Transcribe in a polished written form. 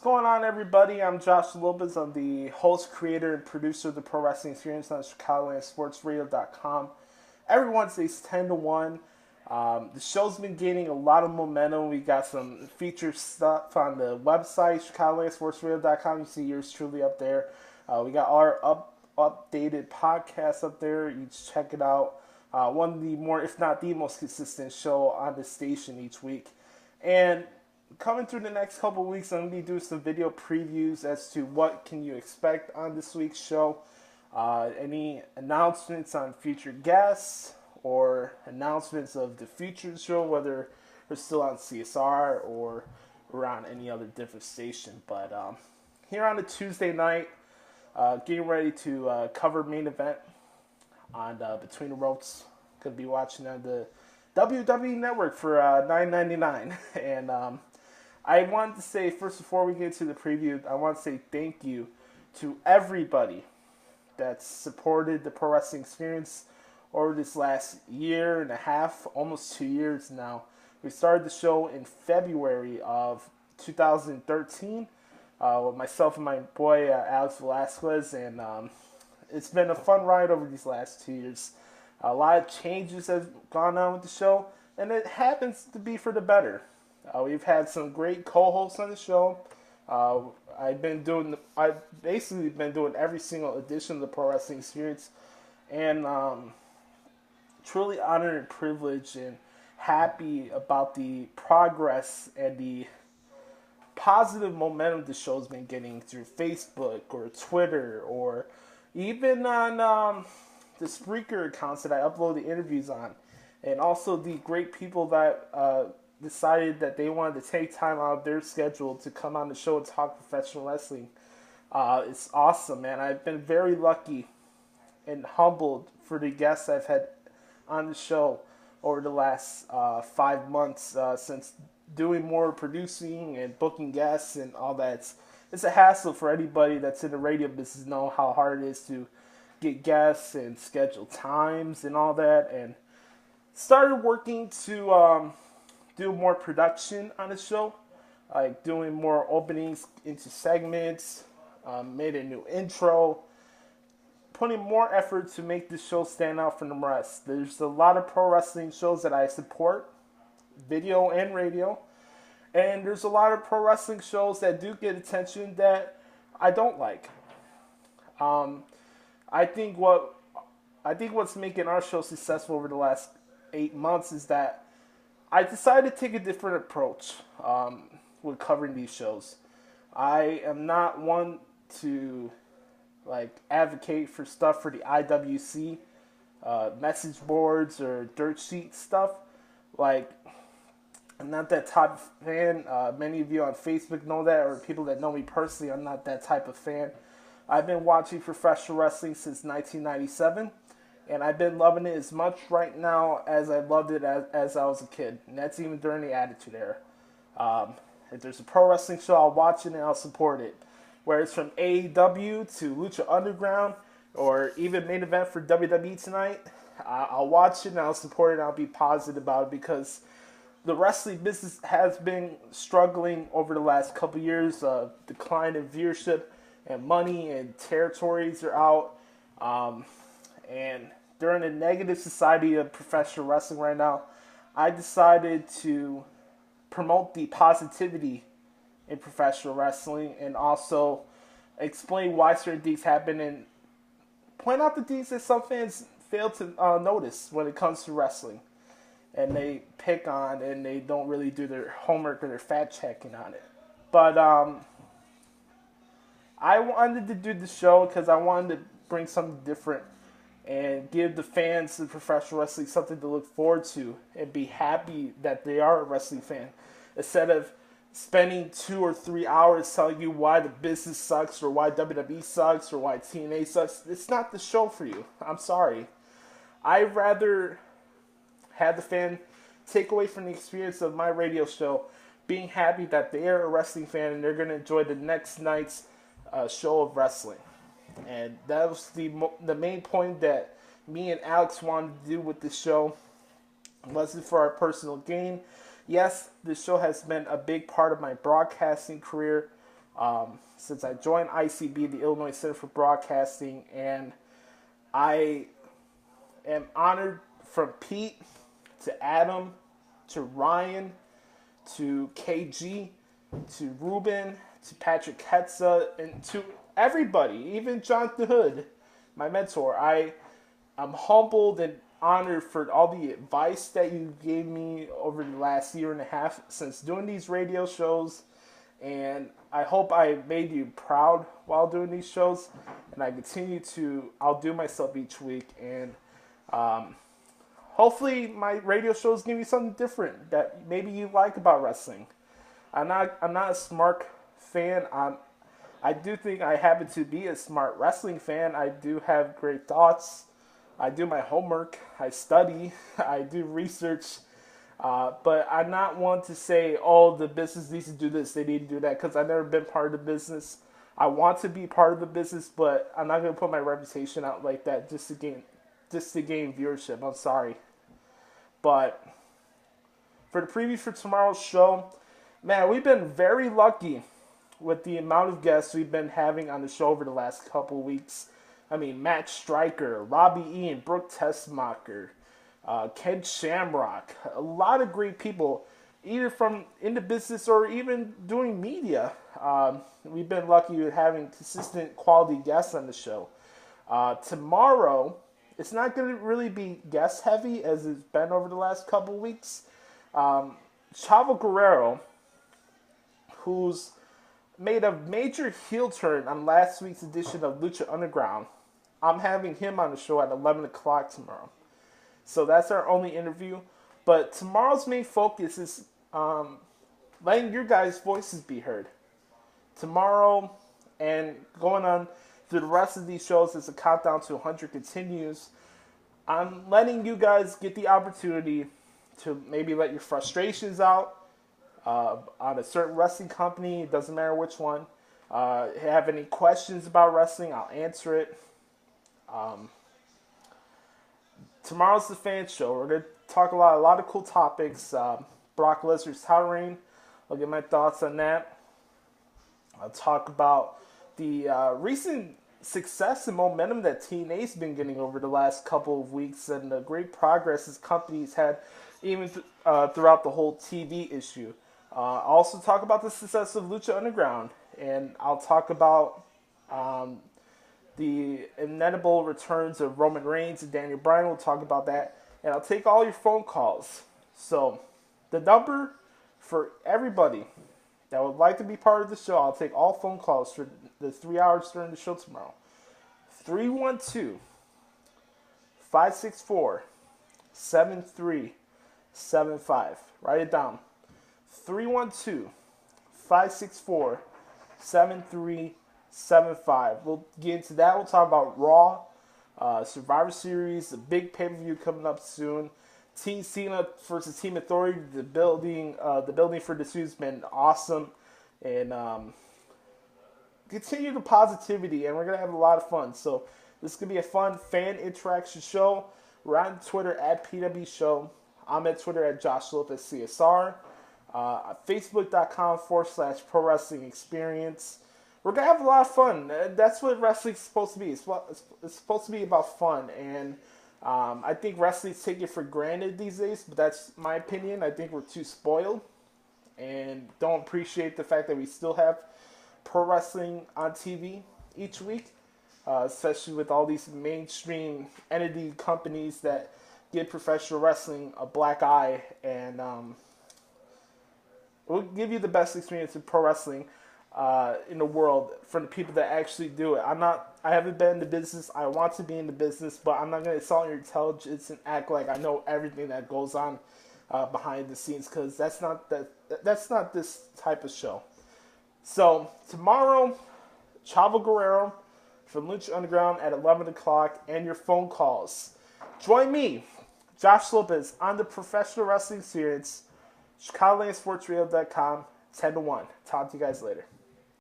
going on, everybody? I'm Josh Lopez. I'm the host, creator, and producer of the Pro Wrestling Experience on ChicagolandSportsRadio.com. Every Wednesdays, 10 to 1. The show's been gaining a lot of momentum. We got some featured stuff on the website, ChicagolandSportsRadio.com. You see yours truly up there. We got our updated podcast up there. You just check it out. One of the more, if not the most consistent show on the station each week. And coming through the next couple of weeks, I'm going to be doing some video previews as to what can you expect on this week's show. Any announcements on future guests or announcements of the future show, whether we're still on CSR or we're on any other different station. But here on a Tuesday night, getting ready to cover main event on Between the Ropes. Going to be watching on the WWE Network for $9.99. And I wanted to say, first, before we get to the preview, I want to say thank you to everybody that's supported the Pro Wrestling Experience over this last year and a half, almost 2 years now. We started the show in February of 2013 with myself and my boy Alex Velasquez, and it's been a fun ride over these last 2 years. A lot of changes have gone on with the show, and it happens to be for the better. We've had some great co-hosts on the show. I've basically been doing every single edition of the Pro Wrestling Experience, and truly honored and privileged and happy about the progress and the positive momentum the show's been getting through Facebook or Twitter or even on the Spreaker accounts that I upload the interviews on, and also the great people that decided that they wanted to take time out of their schedule to come on the show and talk professional wrestling. It's awesome, man. I've been very lucky and humbled for the guests I've had on the show over the last 5 months since doing more producing and booking guests and all that. It's a hassle for anybody that's in the radio business to know how hard it is to get guests and schedule times and all that. And started working to do more production on the show, like doing more openings into segments, made a new intro, putting more effort to make this show stand out from the rest. There's a lot of pro wrestling shows that I support, video and radio, and there's a lot of pro wrestling shows that do get attention that I don't like. I think what's making our show successful over the last 8 months is that I decided to take a different approach with covering these shows. I am not one to advocate for stuff for the IWC, message boards or dirt sheet stuff. I'm not that type of fan. Many of you on Facebook know that, or people that know me personally, I'm not that type of fan. I've been watching professional wrestling since 1997. And I've been loving it as much right now as I loved it as I was a kid. And that's even during the Attitude Era. If there's a pro wrestling show, I'll watch it and I'll support it. Whether it's from AEW to Lucha Underground or even main event for WWE tonight, I'll watch it and I'll support it and I'll be positive about it, because the wrestling business has been struggling over the last couple years. Decline in viewership and money and territories are out. And during the negative society of professional wrestling right now, I decided to promote the positivity in professional wrestling and also explain why certain things happen and point out the things that some fans fail to notice when it comes to wrestling. And they pick on and they don't really do their homework or their fact checking on it. But I wanted to do the show because I wanted to bring something different and give the fans of professional wrestling something to look forward to and be happy that they are a wrestling fan, instead of spending 2 or 3 hours telling you why the business sucks or why WWE sucks or why TNA sucks. It's not the show for you. I'm sorry. I'd rather have the fan take away from the experience of my radio show being happy that they are a wrestling fan and they're going to enjoy the next night's show of wrestling. And that was the main point that me and Alex wanted to do with this show. It wasn't for our personal gain. Yes, this show has been a big part of my broadcasting career. since I joined ICB, the Illinois Center for Broadcasting, and I am honored from Pete to Adam to Ryan to KG to Ruben to Patrick Ketza and to everybody, even Jonathan Hood, my mentor. I'm humbled and honored for all the advice that you gave me over the last year and a half since doing these radio shows, and I hope I made you proud while doing these shows, and I continue to outdo myself each week, and hopefully my radio shows give you something different that maybe you like about wrestling. I'm not a smart fan. I do think I happen to be a smart wrestling fan. I do have great thoughts. I do my homework. I study. I do research. But I'm not one to say, oh, the business needs to do this, they need to do that, because I've never been part of the business. I want to be part of the business, but I'm not going to put my reputation out like that just to gain viewership. I'm sorry. But for the preview for tomorrow's show, man, we've been very lucky with the amount of guests we've been having on the show over the last couple of weeks. I mean, Matt Stryker, Robbie Ian, Brooke Tessmacher, Ken Shamrock, a lot of great people, either from in the business or even doing media. We've been lucky with having consistent quality guests on the show. Tomorrow, it's not going to really be guest heavy as it's been over the last couple of weeks. Chavo Guerrero, who's made a major heel turn on last week's edition of Lucha Underground, I'm having him on the show at 11 o'clock tomorrow. So that's our only interview. But tomorrow's main focus is letting your guys' voices be heard. Tomorrow and going on through the rest of these shows as the countdown to 100 continues, I'm letting you guys get the opportunity to maybe let your frustrations out on a certain wrestling company. It doesn't matter which one. Have any questions about wrestling, I'll answer it. Tomorrow's the fan show. We're going to talk a lot of cool topics. Brock Lesnar's title reign. I'll get my thoughts on that. I'll talk about the recent success and momentum that TNA's been getting over the last couple of weeks and the great progress his company's had even throughout the whole TV issue. I'll also talk about the success of Lucha Underground, and I'll talk about the inevitable returns of Roman Reigns and Daniel Bryan. We'll talk about that, and I'll take all your phone calls. So the number for everybody that would like to be part of the show, I'll take all phone calls for the 3 hours during the show tomorrow. 312-564-7375. Write it down. 312-564-7375. We'll get into that. We'll talk about Raw, Survivor Series, the big pay-per-view coming up soon. Team Cena versus Team Authority. The building for this has been awesome, and continue the positivity, and we're gonna have a lot of fun. So this is gonna be a fun fan interaction show. We're on Twitter at PWE Show. I'm at Twitter at Josh Lopez CSR. Facebook.com/Pro Wrestling Experience. We're gonna have a lot of fun. That's what wrestling's supposed to be. It's supposed to be about fun, and I think wrestling's taken for granted these days, but that's my opinion. I think we're too spoiled and don't appreciate the fact that we still have pro wrestling on TV each week, especially with all these mainstream entity companies that give professional wrestling a black eye, and we'll give you the best experience in pro wrestling in the world from the people that actually do it. I haven't been in the business. I want to be in the business, but I'm not going to insult your intelligence and act like I know everything that goes on behind the scenes, because that's not this type of show. So tomorrow, Chavo Guerrero from Lucha Underground at 11 o'clock, and your phone calls. Join me, Josh Lopez, on the Professional Wrestling Experience, ChicagolandSportsRadio.com, 10 to 1. Talk to you guys later.